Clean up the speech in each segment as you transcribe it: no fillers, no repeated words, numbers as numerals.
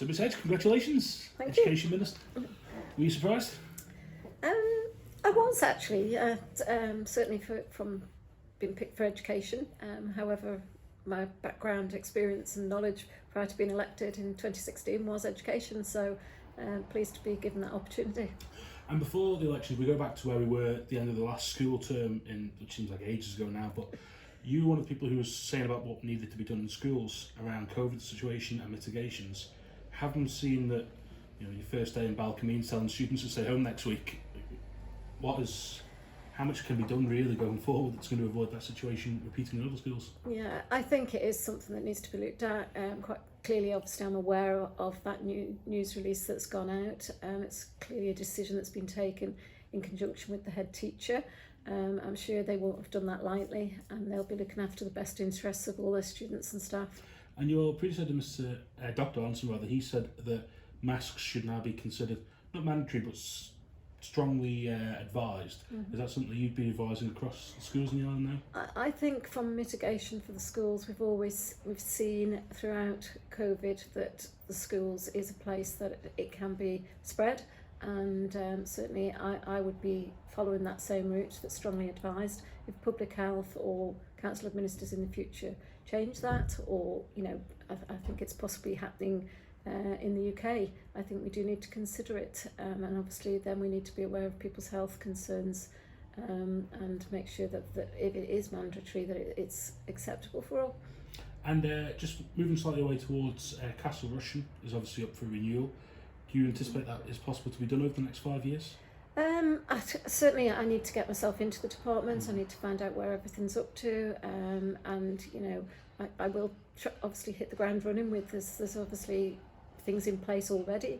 So, Ms Edge, congratulations, Thank Education Minister. Were you surprised? I was actually, certainly from being picked for education. However, my background, experience and knowledge prior to being elected in 2016 was education, so pleased to be given that opportunity. And before the election, we go back to where we were at the end of the last school term, which seems like ages ago now, but you were one of the people who was saying about what needed to be done in schools around COVID situation and mitigations. Having seen that, you know, your first day in CoMin telling students to stay home next week, how much can be done really going forward that's going to avoid that situation repeating in other schools? Yeah, I think it is something that needs to be looked at quite clearly. Obviously, I'm aware of that new news release that's gone out. It's clearly a decision that's been taken in conjunction with the head teacher. I'm sure they won't have done that lightly, and they'll be looking after the best interests of all their students and staff. And your predecessor, Dr. Anson, he said that masks should now be considered not mandatory but strongly advised. Mm-hmm. Is that something you'd be advising across the schools in the island now? I think from mitigation for the schools, we've seen throughout COVID that the schools is a place that it can be spread, and certainly I would be following that same route, that's strongly advised. If public health or council of ministers in the future change that, or I think it's possibly happening in the UK, I think we do need to consider it, and obviously then we need to be aware of people's health concerns, and make sure that if it is mandatory, that it's acceptable for all. And just moving slightly away towards Castle Rushen is obviously up for renewal. Do you anticipate that is possible to be done over the next 5 years? Certainly I need to get myself into the department. I need to find out where everything's up to, and I will obviously hit the ground running with this. There's obviously things in place already,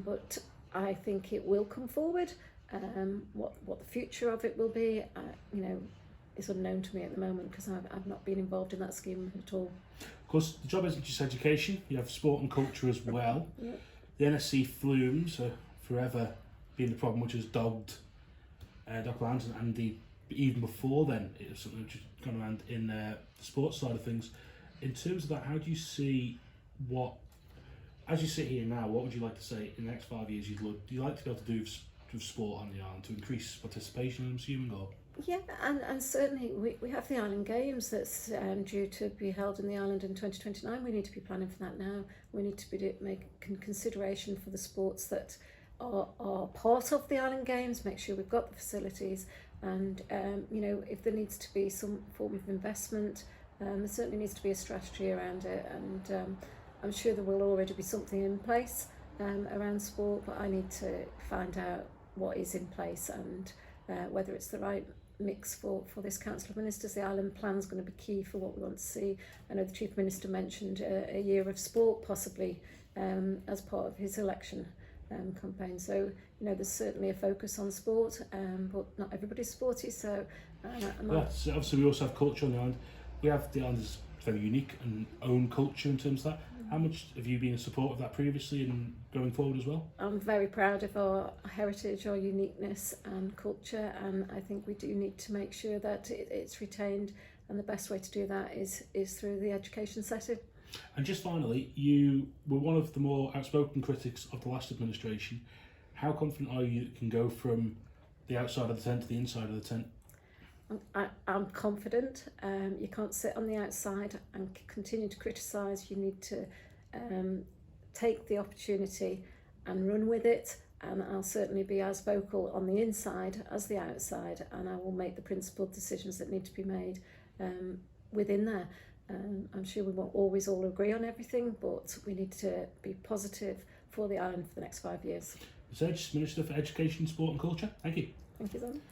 but I think it will come forward. What the future of it will be, is unknown to me at the moment, because I've not been involved in that scheme at all. Of course, the job isn't just education, you have sport and culture as well. Yeah. The NSC flumes are forever being the problem, which has dogged Dr. Anderson, and even before then, it was something which has gone around in the sports side of things. In terms of that, how do you see as you sit here now, what would you like to say in the next 5 years do you like to be able to do with sport on the island to increase participation, I'm assuming, or? Yeah, and certainly we have the Island Games that's due to be held in the island in 2029. We need to be planning for that now. We need to be making consideration for the sports that are part of the Island Games, make sure we've got the facilities, and if there needs to be some form of investment, there certainly needs to be a strategy around it, and I'm sure there will already be something in place around sport, but I need to find out what is in place and whether it's the right mix for this Council of Ministers. The Island Plan is going to be key for what we want to see. I know the Chief Minister mentioned a year of sport possibly as part of his election campaign. So there's certainly a focus on sport, but not everybody's sporty. So obviously we also have culture on the island. We have the island's very unique and own culture in terms of that. How much have you been in support of that previously and going forward as well? I'm very proud of our heritage, our uniqueness and culture, and I think we do need to make sure that it's retained, and the best way to do that is through the education setting. And just finally, you were one of the more outspoken critics of the last administration. How confident are you that it can go from the outside of the tent to the inside of the tent? I'm confident. You can't sit on the outside and continue to criticise. You need to take the opportunity and run with it, and I'll certainly be as vocal on the inside as the outside, and I will make the principled decisions that need to be made within there. I'm sure we won't always all agree on everything, but we need to be positive for the island for the next 5 years. Ms Edge, Minister for Education, Sport and Culture, thank you. Thank you, Zan.